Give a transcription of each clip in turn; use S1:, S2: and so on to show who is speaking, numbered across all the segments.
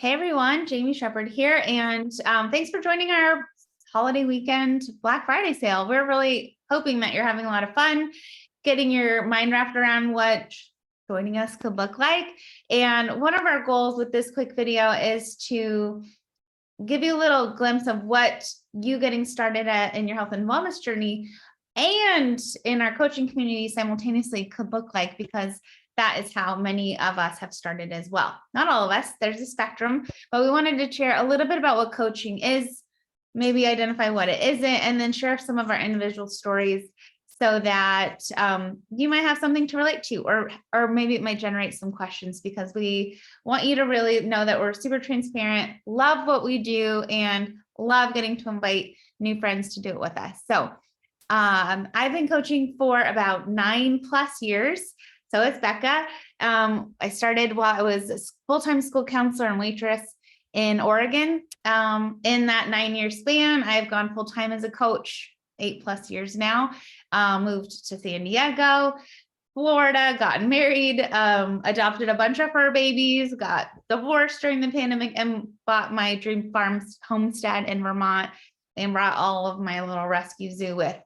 S1: Hey everyone, Jamie Shepherd here, and thanks for joining our holiday weekend Black Friday sale. We're really hoping that you're having a lot of fun, getting your mind wrapped around what joining us could look like. And one of our goals with this quick video is to give you a little glimpse of what you getting started in your health and wellness journey and in our coaching community simultaneously could look like, because that is how many of us have started as well. Not all of us, there's a spectrum, but we wanted to share a little bit about what coaching is, maybe identify what it isn't, and then share some of our individual stories so that you might have something to relate to, or maybe it might generate some questions, because we want you to really know that we're super transparent, love what we do, and love getting to invite new friends to do it with us. So I've been coaching for about 9+ years. So it's Becca. I started while I was a full-time school counselor and waitress in Oregon. In that 9-year span, I've gone full-time as a coach, 8+ years now. Moved to San Diego, Florida, gotten married, adopted a bunch of fur babies, got divorced during the pandemic, and bought my dream farm homestead in Vermont and brought all of my little rescue zoo with.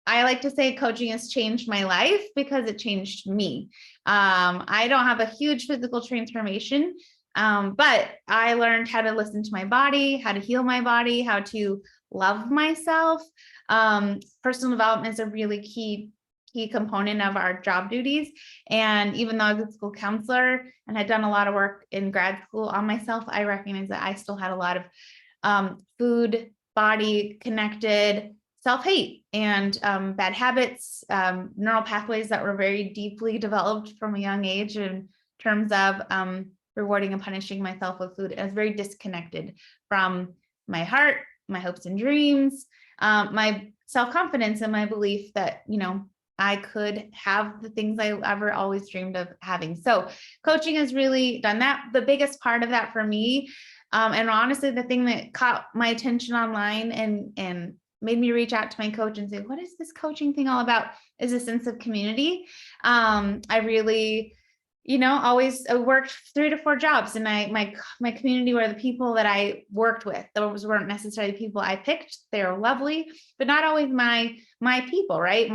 S1: I like to say coaching has changed my life because it changed me. I don't have a huge physical transformation, but I learned how to listen to my body, how to heal my body, how to love myself. Personal development is a really key component of our job duties. And even though I was a school counselor and had done a lot of work in grad school on myself, I recognize that I still had a lot of food, body connected self-hate and bad habits, neural pathways that were very deeply developed from a young age in terms of rewarding and punishing myself with food. I was very disconnected from my heart, my hopes and dreams, my self-confidence, and my belief that, I could have the things I ever always dreamed of having. So coaching has really done that. The biggest part of that for me, and honestly, the thing that caught my attention online and made me reach out to my coach and say, what is this coaching thing all about, is a sense of community. I really, always worked 3 to 4 jobs, and my community were the people that I worked with. Those weren't necessarily people I picked. They were lovely, but not always my people, right?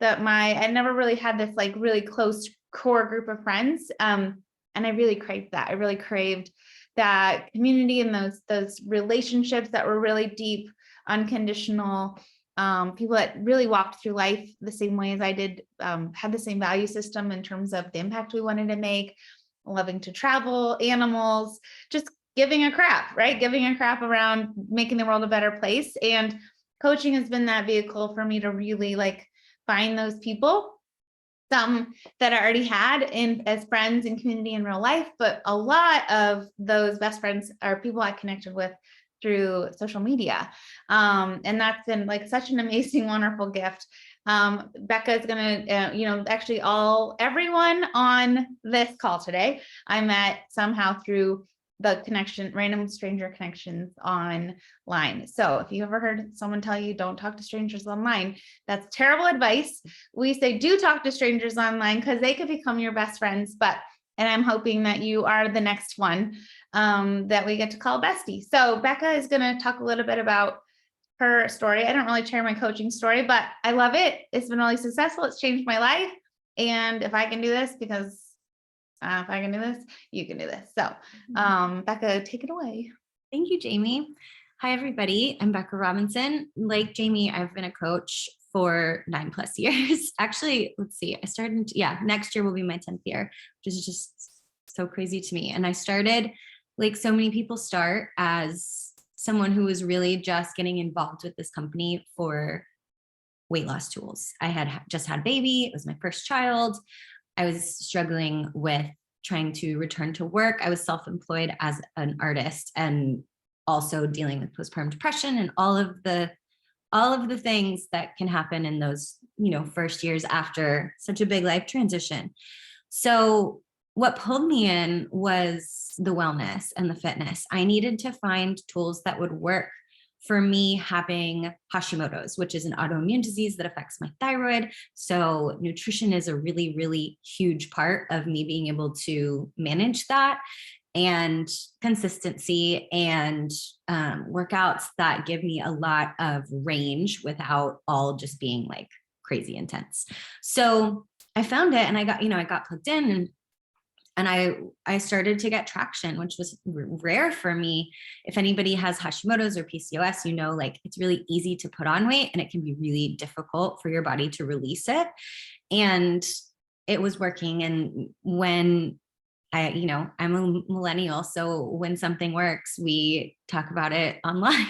S1: I never really had this like really close core group of friends. And I really craved that. I really craved that community and those relationships that were really deep, unconditional, people that really walked through life the same way as I did, had the same value system in terms of the impact we wanted to make, loving to travel, animals, just giving a crap, right? Giving a crap around making the world a better place. And coaching has been that vehicle for me to really find those people, some that I already had as friends and community in real life, but a lot of those best friends are people I connected with through social media. And that's been such an amazing, wonderful gift. Becca is going to, actually everyone on this call today, I met somehow through the connection, random stranger connections online. So if you ever heard someone tell you don't talk to strangers online, that's terrible advice. We say do talk to strangers online because they could become your best friends. And I'm hoping that you are the next one that we get to call bestie. So Becca is going to talk a little bit about her story. I don't really share my coaching story, but I love it. It's been really successful. It's changed my life. And if I can do this, because if I can do this, you can do this. So Becca, take it away.
S2: Thank you, Jamie. Hi, everybody. I'm Becca Robinson. Like Jamie, I've been a coach for 9+ years. Actually, let's see. I started, next year will be my 10th year, which is just so crazy to me. And I started, like so many people start, as someone who was really just getting involved with this company for weight loss tools. I had just had a baby. It was my first child. I was struggling with trying to return to work. I was self-employed as an artist and also dealing with postpartum depression and all of the things that can happen in those, first years after such a big life transition. So what pulled me in was the wellness and the fitness. I needed to find tools that would work for me having Hashimoto's, which is an autoimmune disease that affects my thyroid. So nutrition is a really, really huge part of me being able to manage that. and consistency and workouts that give me a lot of range without all just being like crazy intense. So I found it and I got plugged in, and I started to get traction, which was rare for me. If anybody has Hashimoto's or PCOS, like it's really easy to put on weight and it can be really difficult for your body to release it. And it was working. And when I'm a millennial, so when something works, we talk about it online.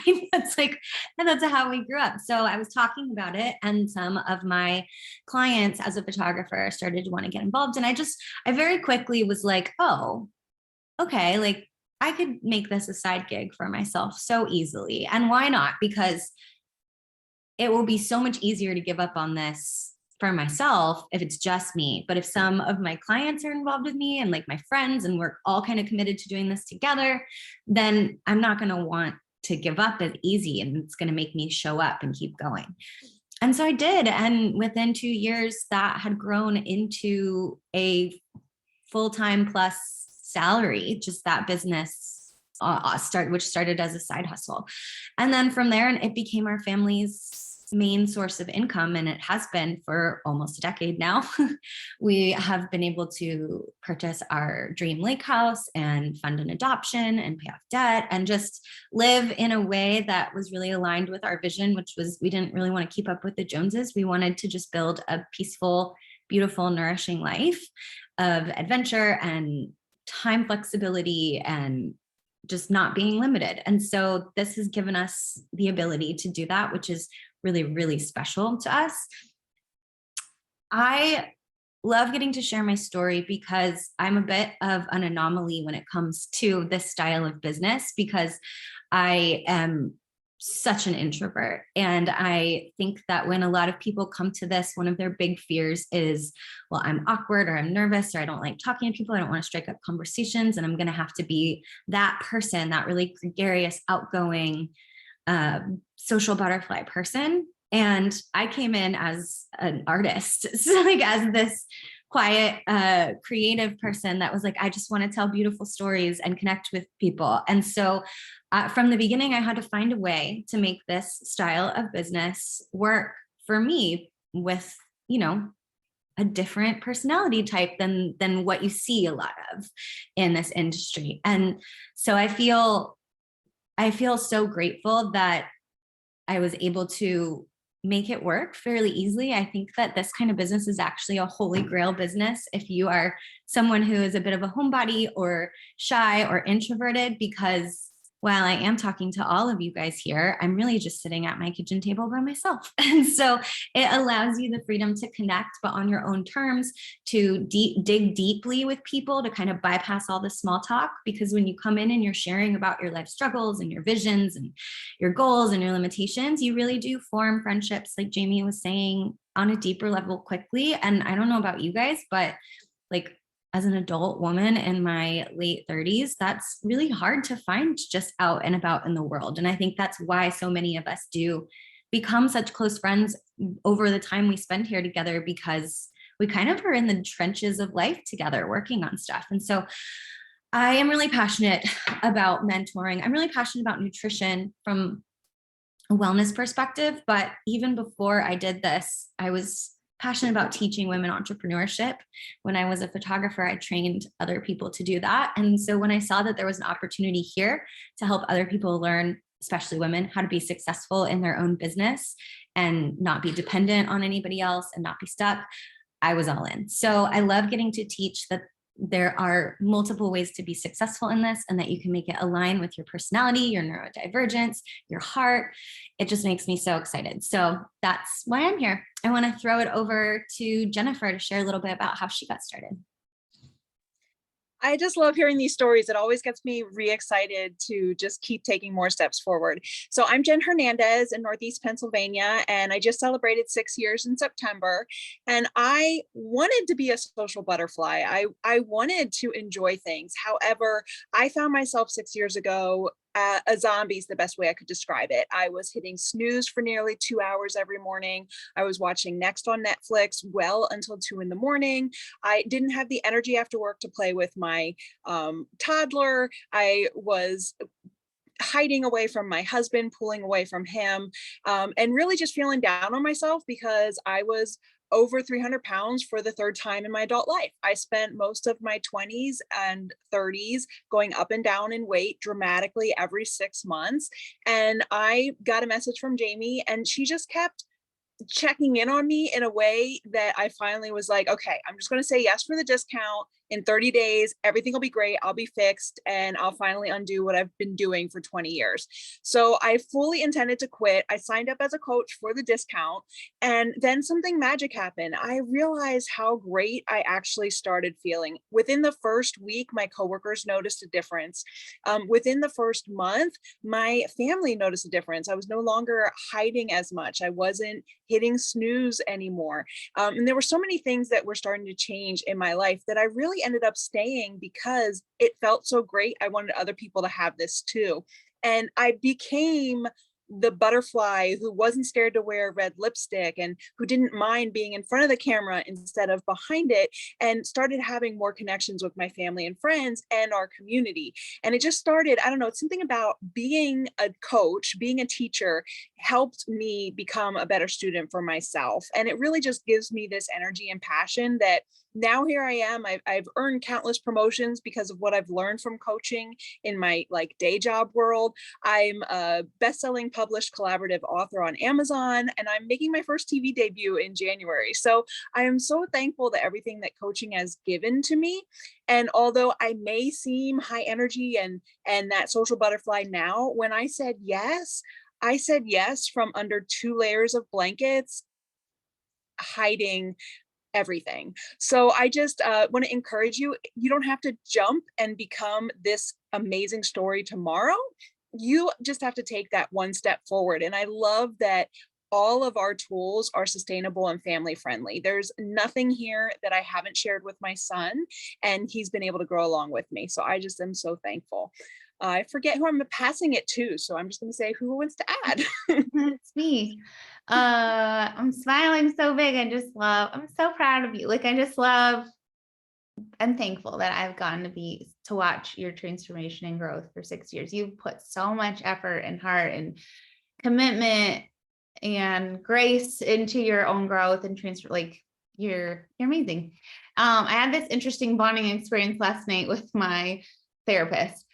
S2: And that's how we grew up. So I was talking about it, and some of my clients as a photographer started to want to get involved. And I very quickly was like, oh, okay, like I could make this a side gig for myself so easily. And why not? Because it will be so much easier to give up on this for myself if it's just me. But if some of my clients are involved with me and like my friends, and we're all kind of committed to doing this together, then I'm not going to want to give up as easy, and it's going to make me show up and keep going. And so I did. And within 2 years, that had grown into a full-time plus salary, just that business which started as a side hustle. And then from there, and it became our family's main source of income, and it has been for almost a decade now. We have been able to purchase our dream lake house and fund an adoption and pay off debt and just live in a way that was really aligned with our vision, which was we didn't really want to keep up with the Joneses. We wanted to just build a peaceful, beautiful, nourishing life of adventure and time flexibility and just not being limited. And so this has given us the ability to do that, which is really, really special to us. I love getting to share my story because I'm a bit of an anomaly when it comes to this style of business, because I am such an introvert. And I think that when a lot of people come to this, one of their big fears is, well, I'm awkward, or I'm nervous, or I don't like talking to people. I don't want to strike up conversations. And I'm going to have to be that person, that really gregarious, outgoing, social butterfly person. And I came in as an artist, so like as this quiet, creative person that was like, I just want to tell beautiful stories and connect with people. And so from the beginning, I had to find a way to make this style of business work for me with, a different personality type than what you see a lot of in this industry. And so I feel so grateful that I was able to make it work fairly easily. I think that this kind of business is actually a holy grail business if you are someone who is a bit of a homebody or shy or introverted, because while I am talking to all of you guys here, I'm really just sitting at my kitchen table by myself. And so it allows you the freedom to connect, but on your own terms, to dig deeply with people, to kind of bypass all the small talk. Because when you come in and you're sharing about your life struggles and your visions and your goals and your limitations, you really do form friendships, like Jamie was saying, on a deeper level quickly. And I don't know about you guys, but like, as an adult woman in my late 30s, that's really hard to find just out and about in the world. And I think that's why so many of us do become such close friends over the time we spend here together, because we kind of are in the trenches of life together working on stuff. And so I am really passionate about mentoring. I'm really passionate about nutrition from a wellness perspective. But even before I did this, I was passionate about teaching women entrepreneurship. When I was a photographer, I trained other people to do that. And so when I saw that there was an opportunity here to help other people learn, especially women, how to be successful in their own business and not be dependent on anybody else and not be stuck, I was all in. So I love getting to teach that there are multiple ways to be successful in this, and that you can make it align with your personality, your neurodivergence, your heart. It just makes me so excited. So that's why I'm here. I want to throw it over to Jennifer to share a little bit about how she got started.
S3: I just love hearing these stories. It always gets me re-excited to just keep taking more steps forward. So I'm Jen Hernandez in Northeast Pennsylvania, and I just celebrated 6 years in September. And I wanted to be a social butterfly. I wanted to enjoy things. However, I found myself 6 years ago a zombie is the best way I could describe it. I was hitting snooze for nearly 2 hours every morning. I was watching Next on Netflix well until 2 a.m. I didn't have the energy after work to play with my toddler. I was hiding away from my husband, pulling away from him, and really just feeling down on myself because I was over 300 pounds for the third time in my adult life. I spent most of my 20s and 30s going up and down in weight dramatically every 6 months. And I got a message from Jamie, and she just kept checking in on me in a way that I finally was like, okay, I'm just going to say yes for the discount. In 30 days, everything will be great. I'll be fixed and I'll finally undo what I've been doing for 20 years. So I fully intended to quit. I signed up as a coach for the discount, and then something magic happened. I realized how great I actually started feeling. Within the first week, my coworkers noticed a difference. Within the first month, my family noticed a difference. I was no longer hiding as much. I wasn't hitting snooze anymore. And there were so many things that were starting to change in my life that I really ended up staying because it felt so great. I wanted other people to have this too. And I became the butterfly who wasn't scared to wear red lipstick and who didn't mind being in front of the camera instead of behind it, and started having more connections with my family and friends and our community. And it just started, I don't know, it's something about being a coach, being a teacher helped me become a better student for myself. And it really just gives me this energy and passion that now here I am. I've earned countless promotions because of what I've learned from coaching in my day job world. I'm a best-selling published collaborative author on Amazon, and I'm making my first TV debut in January. So I am so thankful that everything that coaching has given to me. And although I may seem high energy and that social butterfly now, when I said yes from under 2 layers of blankets, hiding everything. So I just want to encourage you, you don't have to jump and become this amazing story tomorrow. You just have to take that one step forward. And I love that all of our tools are sustainable and family friendly. There's nothing here that I haven't shared with my son, and he's been able to grow along with me. So I just am so thankful. I forget who I'm passing it to, so I'm just going to say who wants to add.
S1: It's me. I'm smiling so big. I'm so proud of you. I'm thankful that I've gotten to watch your transformation and growth for 6 years. You've put so much effort and heart and commitment and grace into your own growth and transfer. You're amazing. I had this interesting bonding experience last night with my therapist,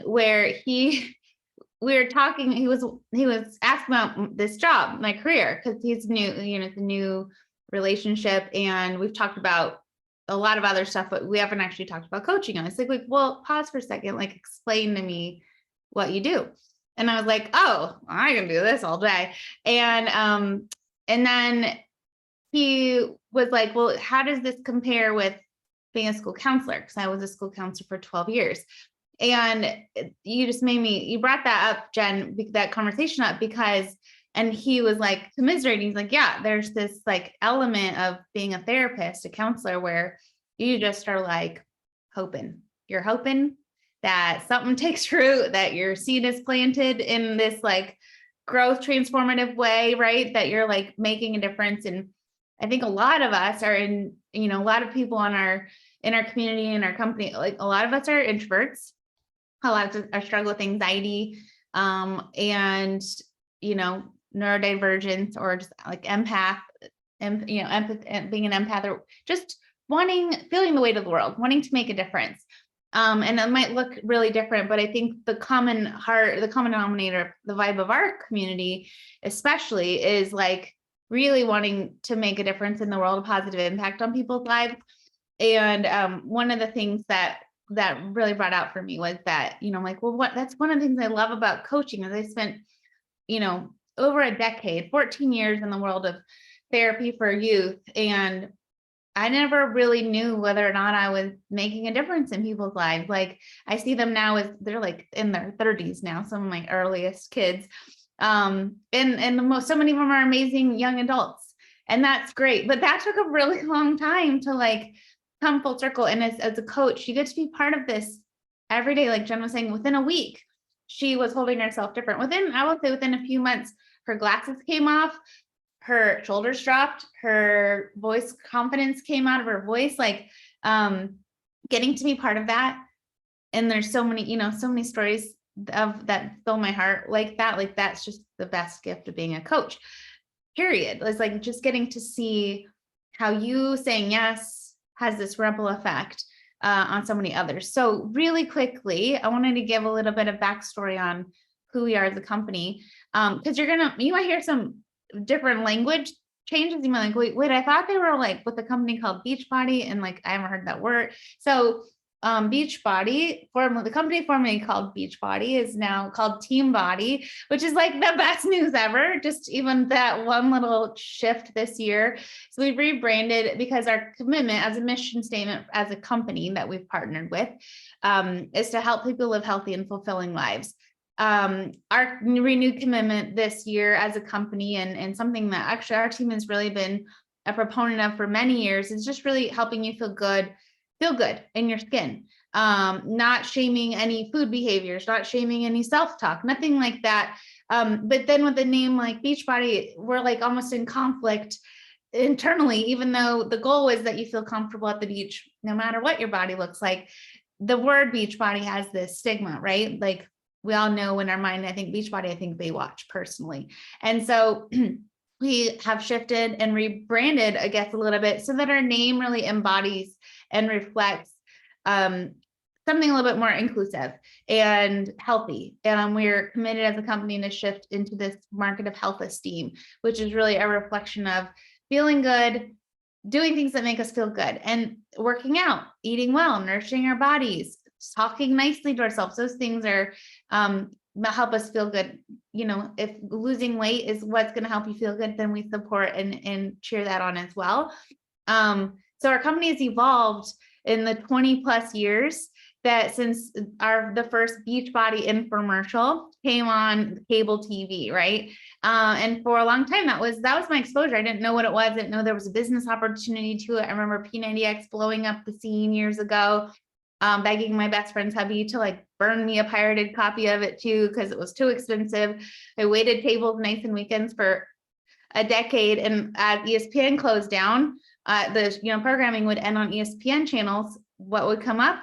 S1: where we were talking, he was asking about this job, my career, because he's new, it's a new relationship. And we've talked about a lot of other stuff, but we haven't actually talked about coaching. And I was like, well, pause for a second, explain to me what you do. And I was like, oh, I can do this all day. And then he was like, well, how does this compare with being a school counselor? Because I was a school counselor for 12 years. And you brought that up, Jen, that conversation up and he was commiserating. He's like, yeah, there's this element of being a therapist, a counselor, where you just are hoping. You're hoping that something takes root, that your seed is planted in this growth transformative way, right? That you're making a difference. And I think a lot of us are a lot of people in our community, in our company, a lot of us are introverts. A lot of us are struggle with anxiety, and neurodivergence, or just empath, and being an empath, or just feeling the weight of the world, wanting to make a difference. And it might look really different, but I think the common denominator, the vibe of our community, especially, is really wanting to make a difference in the world, a positive impact on people's lives. And one of the things that really brought out for me was that, that's one of the things I love about coaching is I spent, over a decade, 14 years in the world of therapy for youth. And I never really knew whether or not I was making a difference in people's lives. I see them now as they're in their 30s now, some of my earliest kids. And so many of them are amazing young adults, and that's great. But that took a really long time to come full circle. And as a coach, you get to be part of this every day. Like Jen was saying, within a week, she was holding herself different. I would say within a few months, her glasses came off, her shoulders dropped, her voice confidence came out of her voice, like getting to be part of that. And there's so many stories of that fill my heart like that. Like that's just the best gift of being a coach, period. It's like just getting to see how you saying yes has this ripple effect on so many others. So really quickly, I wanted to give a little bit of backstory on who we are as a company. Because you might hear some different language changes. You might like, wait, I thought they were like with a company called BeachBODi, and like I haven't heard that word. So BeachBODi, the company formerly called BeachBODi, is now called Team BODi, which is like the best news ever. Just even that one little shift this year. So we've rebranded because our commitment as a mission statement as a company that we've partnered with is to help people live healthy and fulfilling lives. Our renewed commitment this year as a company, and something that actually our team has really been a proponent of for many years, is just really helping you feel good in your skin, not shaming any food behaviors, not shaming any self-talk, nothing like that. But then with a name like BeachBODi, we're like almost in conflict internally, even though the goal is that you feel comfortable at the beach, no matter what your body looks like. The word BeachBODi has this stigma, right? Like we all know in our mind, I think BeachBODi, I think Baywatch personally. And so we have shifted and rebranded, I guess, a little bit so that our name really embodies and reflects something a little bit more inclusive and healthy. And we're committed as a company to shift into this market of health esteem, which is really a reflection of feeling good, doing things that make us feel good, and working out, eating well, nourishing our bodies, talking nicely to ourselves. Those things are help us feel good. If losing weight is what's going to help you feel good, then we support and cheer that on as well. So our company has evolved in the 20 plus years that since the first BeachBODi infomercial came on cable TV, right? And for a long time, that was my exposure. I didn't know what it was. I didn't know there was a business opportunity to it. I remember P90X blowing up the scene years ago, begging my best friend's hubby to like burn me a pirated copy of it too, because it was too expensive. I waited tables, nights, and weekends for a decade, and as ESPN closed down, the programming would end on ESPN channels. What would come up?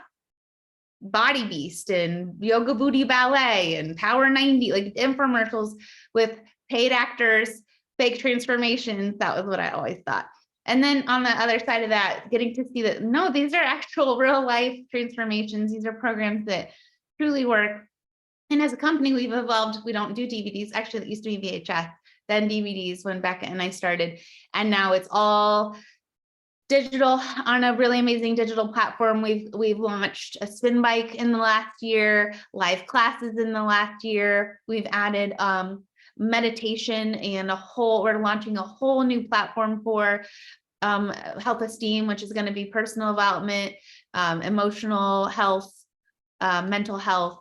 S1: Body Beast and Yoga Booty Ballet and Power 90, like infomercials with paid actors, fake transformations. That was what I always thought. And then on the other side of that, getting to see that, no, these are actual real life transformations. These are programs that truly work. And as a company, we've evolved. We don't do DVDs. Actually, it used to be VHS, then DVDs when Becca and I started. And now it's all digital on a really amazing digital platform. We've launched a spin bike in the last year, live classes in the last year. We've added meditation and we're launching a whole new platform for health esteem, which is going to be personal development, emotional health, mental health,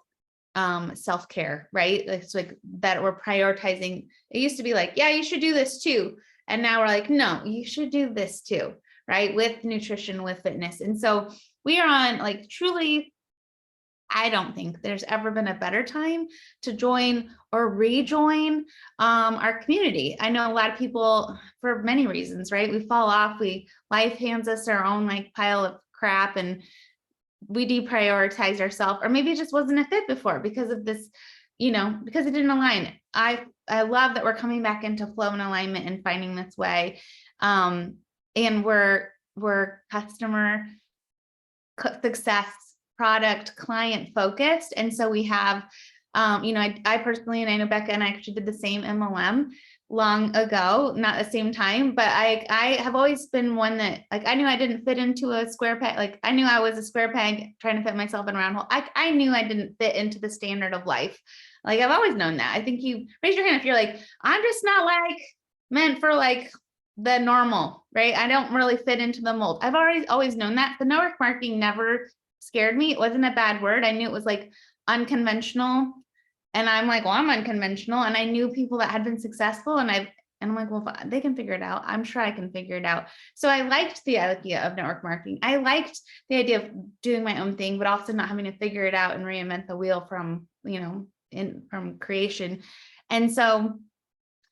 S1: self-care, right? It's like that we're prioritizing. It used to be like, yeah, you should do this too. And now we're like, no, you should do this too, right? With nutrition, with fitness. And so we are on like truly, I don't think there's ever been a better time to join or rejoin our community. I know a lot of people, for many reasons, right? We fall off, life hands us our own like pile of crap, and we deprioritize ourselves, or maybe it just wasn't a fit before because of this, because it didn't align. I love that we're coming back into flow and alignment and finding this way. And we're customer success, product, client focused. And so we have, I personally, and I know Becca and I actually did the same MLM long ago, not the same time, but I have always been one that like, I knew I didn't fit into a square peg. Like I knew I was a square peg trying to fit myself in a round hole. I knew I didn't fit into the standard of life. Like I've always known that. I think you raise your hand if you're like, I'm just not like meant for like the normal, right? I don't really fit into the mold. I've always known that. The network marketing never scared me. It wasn't a bad word. I knew it was like unconventional. And I'm like, well, I'm unconventional. And I knew people that had been successful. And I'm like, well, if they can figure it out, I'm sure I can figure it out. So I liked the idea of network marketing. I liked the idea of doing my own thing, but also not having to figure it out and reinvent the wheel from, from creation. And so,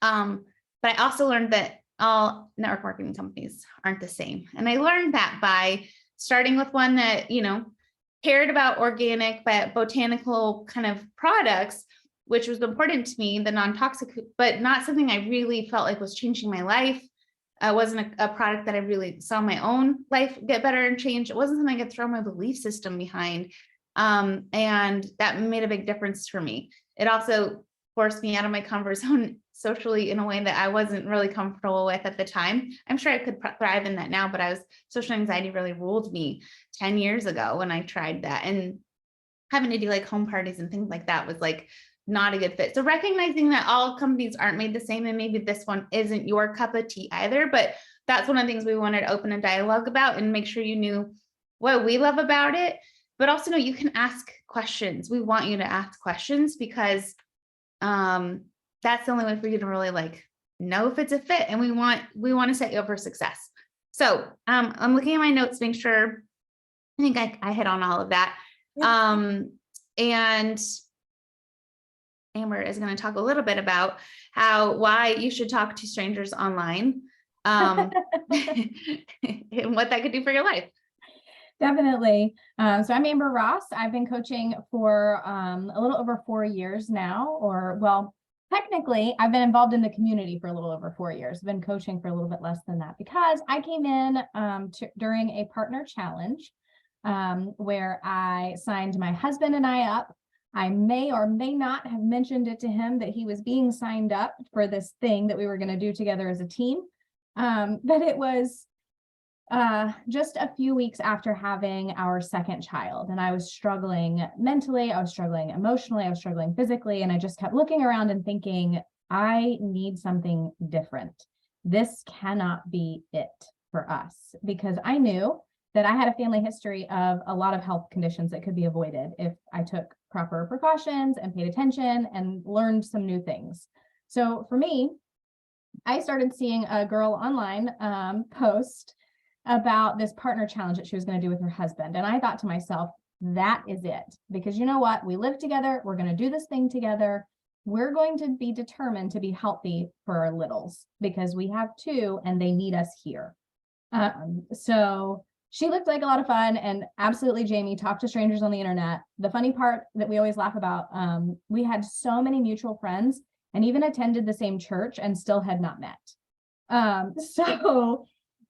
S1: but I also learned that all network marketing companies aren't the same. And I learned that by starting with one that, cared about organic, but botanical kind of products, which was important to me, the non-toxic, but not something I really felt like was changing my life. It wasn't a product that I really saw my own life get better and change. It wasn't something I could throw my belief system behind. And that made a big difference for me. It also forced me out of my comfort zone socially in a way that I wasn't really comfortable with at the time. I'm sure I could thrive in that now, but social anxiety really ruled me 10 years ago when I tried that, and having to do like home parties and things like that was like not a good fit. So recognizing that all companies aren't made the same, and maybe this one isn't your cup of tea either, but that's one of the things we wanted to open a dialogue about and make sure you knew what we love about it, but also know you can ask questions. We want you to ask questions because that's the only way for you to really like know if it's a fit, and we want to set you up for success. So I'm looking at my notes, make sure I think I hit on all of that. Yeah. And Amber is going to talk a little bit about why you should talk to strangers online, and what that could do for your life.
S4: Definitely. So I'm Amber Ross. I've been coaching for a little over 4 years now, technically I've been involved in the community for a little over 4 years. I've been coaching for a little bit less than that because I came in during a partner challenge where I signed my husband and I up. I may or may not have mentioned it to him that he was being signed up for this thing that we were going to do together as a team. But it was just a few weeks after having our second child, and I was struggling mentally, I was struggling emotionally, I was struggling physically, and I just kept looking around and thinking, I need something different. This cannot be it for us, because I knew that I had a family history of a lot of health conditions that could be avoided if I took proper precautions and paid attention and learned some new things. So for me, I started seeing a girl online post about this partner challenge that she was going to do with her husband. And I thought to myself, that is it. Because you know what? We live together. We're going to do this thing together. We're going to be determined to be healthy for our littles because we have two and they need us here. So she looked like a lot of fun, and absolutely, Jamie, talk to strangers on the internet. The funny part that we always laugh about, we had so many mutual friends and even attended the same church and still had not met. So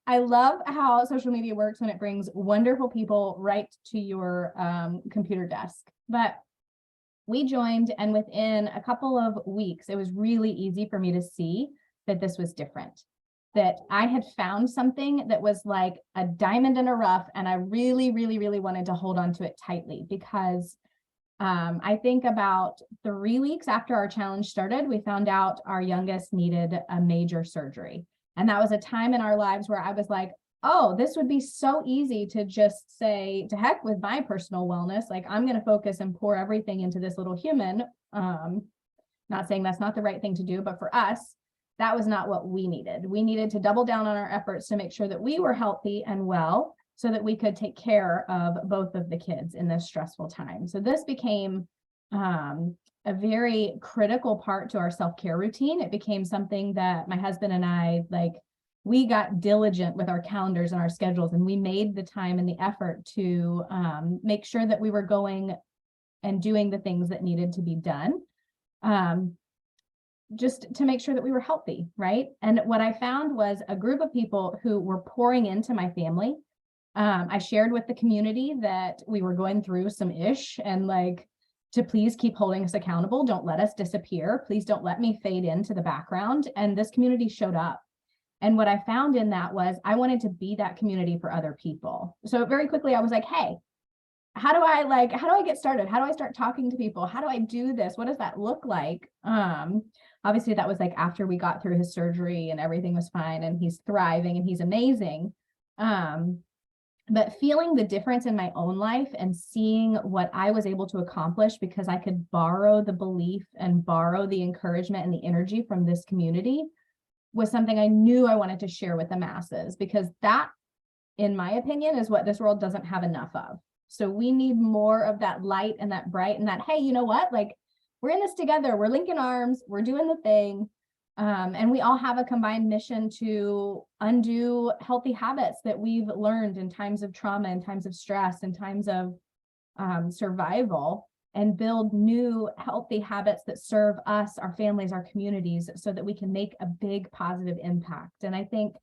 S4: I love how social media works when it brings wonderful people right to your computer desk. But we joined, and within a couple of weeks, it was really easy for me to see that this was different, that I had found something that was like a diamond in a rough, and I really, really, really wanted to hold on to it tightly because I think about 3 weeks after our challenge started, we found out our youngest needed a major surgery. And that was a time in our lives where I was like, oh, this would be so easy to just say, to heck with my personal wellness. Like, I'm going to focus and pour everything into this little human. Not saying that's not the right thing to do, but for us, that was not what we needed. We needed to double down on our efforts to make sure that we were healthy and well so that we could take care of both of the kids in this stressful time. So this became a very critical part to our self-care routine. It became something that my husband and I, we got diligent with our calendars and our schedules, and we made the time and the effort to make sure that we were going and doing the things that needed to be done, just to make sure that we were healthy, right? And what I found was a group of people who were pouring into my family. I shared with the community that we were going through some ish, and to please keep holding us accountable. Don't let us disappear. Please don't let me fade into the background. And this community showed up. And what I found in that was I wanted to be that community for other people. So very quickly, I was like, hey, how do I get started? How do I start talking to people? How do I do this? What does that look like? Obviously that was after we got through his surgery and everything was fine and he's thriving and he's amazing. But feeling the difference in my own life and seeing what I was able to accomplish because I could borrow the belief and borrow the encouragement and the energy from this community was something I knew I wanted to share with the masses, because that, in my opinion, is what this world doesn't have enough of. So we need more of that light and that bright and that, hey, you know what? we're in this together. We're linking arms. We're doing the thing. And we all have a combined mission to undo healthy habits that we've learned in times of trauma, in times of stress, in times of survival, and build new healthy habits that serve us, our families, our communities, so that we can make a big positive impact. And I think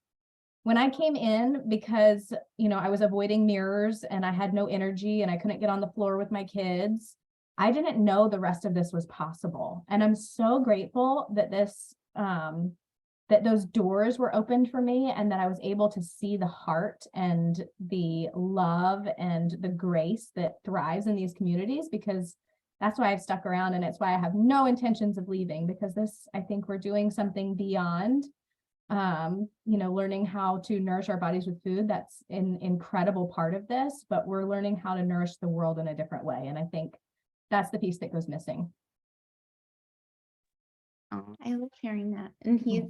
S4: when I came in, because, I was avoiding mirrors and I had no energy and I couldn't get on the floor with my kids, I didn't know the rest of this was possible. And I'm so grateful that that those doors were opened for me, and that I was able to see the heart and the love and the grace that thrives in these communities, because that's why I've stuck around, and it's why I have no intentions of leaving, because I think we're doing something beyond, learning how to nourish our bodies with food. That's an incredible part of this, but we're learning how to nourish the world in a different way. And I think that's the piece that goes missing.
S1: Oh, I love hearing that. And he's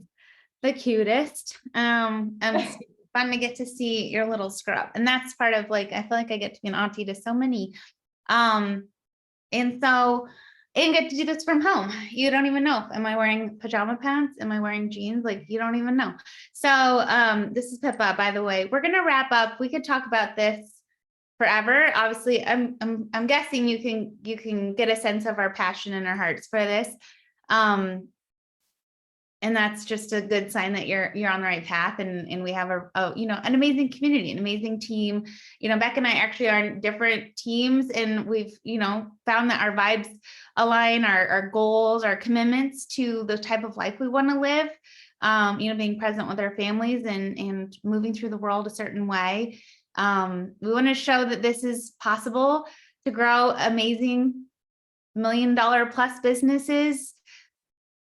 S1: the cutest. It's fun to get to see your little scrub. And that's part of, like, I feel like I get to be an auntie to so many. And get to do this from home. You don't even know. Am I wearing pajama pants? Am I wearing jeans? Like, you don't even know. So this is Pippa, by the way. We're gonna wrap up. We could talk about this forever. Obviously, I'm guessing you can get a sense of our passion and our hearts for this. And that's just a good sign that you're on the right path. And we have an amazing community, an amazing team. Beck and I actually are in different teams, and we've, found that our vibes align, our goals, our commitments to the type of life we want to live, being present with our families and moving through the world a certain way. We want to show that this is possible to grow amazing $1 million plus businesses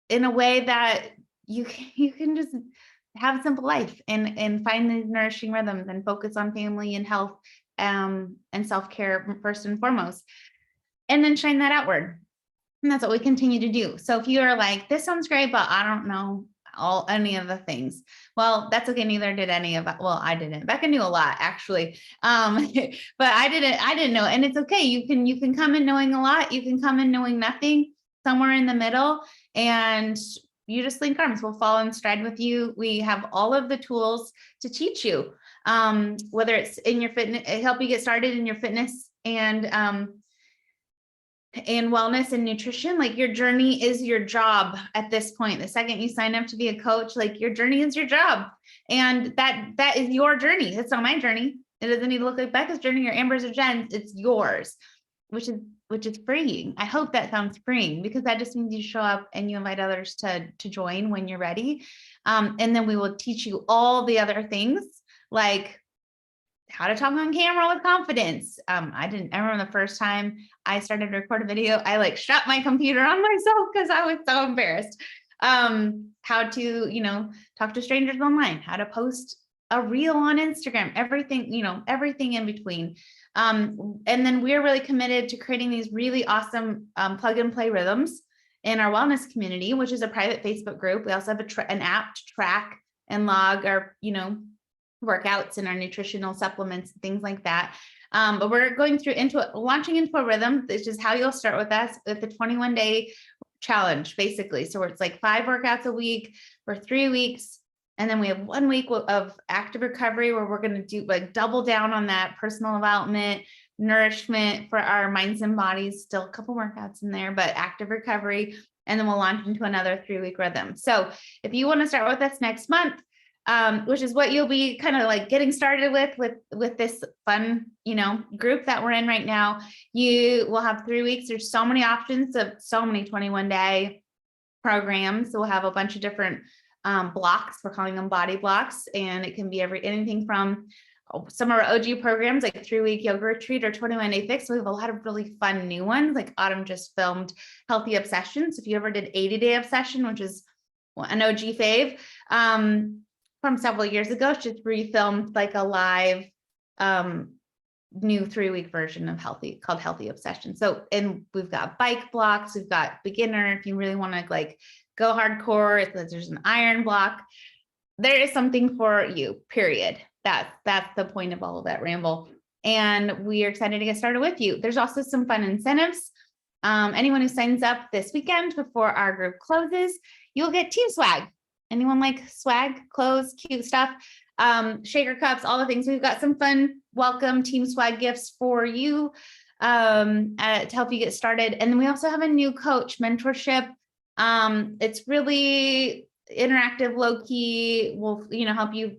S1: in a way that you can just have a simple life and find these nourishing rhythms and focus on family and health, and self-care first and foremost, and then shine that outward. And that's what we continue to do. So if you are like, this sounds great, but I don't know any of the things, well, that's okay. Neither did any of it. Well, I didn't. Becca knew a lot, actually. But I didn't know. And it's okay. You can come in knowing a lot. You can come in knowing nothing, somewhere in the middle, and you just link arms. We'll fall in stride with you. We have all of the tools to teach you, whether it's in your fitness, help you get started in your fitness and wellness and nutrition. Like, your journey is your job at this point. The second you sign up to be a coach, like, your journey is your job. And that is your journey. It's not my journey. It doesn't need to look like Becca's journey or Amber's or Jen's. It's yours, which is freeing. I hope that sounds freeing, because that just means you show up and you invite others to join when you're ready. And then we will teach you all the other things, like how to talk on camera with confidence. I remember the first time I started to record a video, I shut my computer on myself because I was so embarrassed. How to, talk to strangers online, how to post a reel on Instagram, everything in between. And then we're really committed to creating these really awesome plug and play rhythms in our wellness community, which is a private Facebook group. We also have an app to track and log our, workouts and our nutritional supplements and things like that. But we're launching into a rhythm. This is how you'll start with us with the 21-day challenge, basically. So it's like 5 workouts a week for 3 weeks. And then we have 1 week of active recovery, where we're going to do double down on that personal development, nourishment for our minds and bodies, still a couple workouts in there, but active recovery. And then we'll launch into another 3-week rhythm. So if you want to start with us next month, which is what you'll be kind of like getting started with this fun, group that we're in right now, you will have 3 weeks. There's so many options of so many 21-day programs. So we'll have a bunch of different blocks. We're calling them BODi blocks, and it can be anything from some of our OG programs, like 3-week yoga retreat or 21-day fix. We have a lot of really fun new ones. Like Autumn just filmed Healthy Obsessions. If you ever did 80-day obsession, which is an OG fave from several years ago, she just refilmed like a live new 3-week version of called Healthy Obsession. So, and we've got bike blocks, we've got beginner, if you really want to go hardcore, there's an iron block. There is something for you, period. That's the point of all of that ramble. And we are excited to get started with you. There's also some fun incentives Anyone who signs up this weekend before our group closes, you'll get team swag. Anyone like swag, clothes, cute stuff, shaker cups, all the things. We've got some fun welcome team swag gifts for you to help you get started. And then we also have a new coach mentorship. It's really interactive, low key, will, help you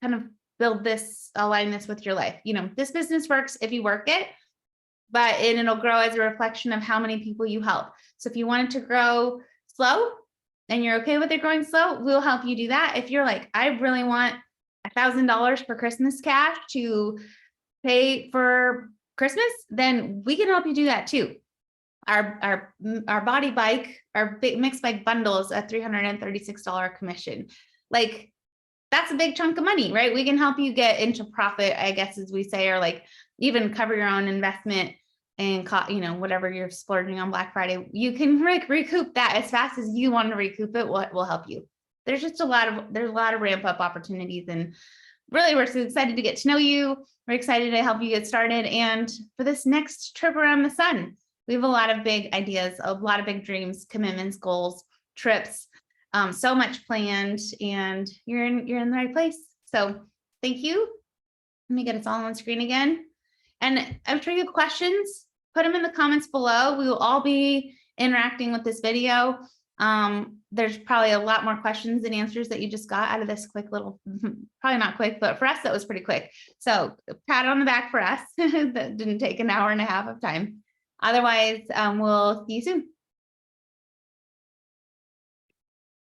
S1: kind of build this, align this with your life. This business works if you work it, but it'll grow as a reflection of how many people you help. So if you want it to grow slow and you're okay with it growing slow, we'll help you do that. If you're like, I really want $1,000 for Christmas cash to pay for Christmas, then we can help you do that too. Our BODi bike, our big mixed bike bundle is a $336 commission. Like, that's a big chunk of money, right? We can help you get into profit, I guess, as we say, or like even cover your own investment and whatever you're splurging on Black Friday. You can recoup that as fast as you want to recoup it. What will help you? There's just a lot of ramp up opportunities, and really, we're so excited to get to know you. We're excited to help you get started. And for this next trip around the sun, we have a lot of big ideas, a lot of big dreams, commitments, goals, trips, so much planned, and you're in the right place. So thank you. Let me get us all on screen again. And I'm sure you have questions, put them in the comments below. We will all be interacting with this video. There's probably a lot more questions and answers that you just got out of this quick little, probably not quick, but for us, that was pretty quick. So pat on the back for us. That didn't take an hour and a half of time. Otherwise, we'll see you soon.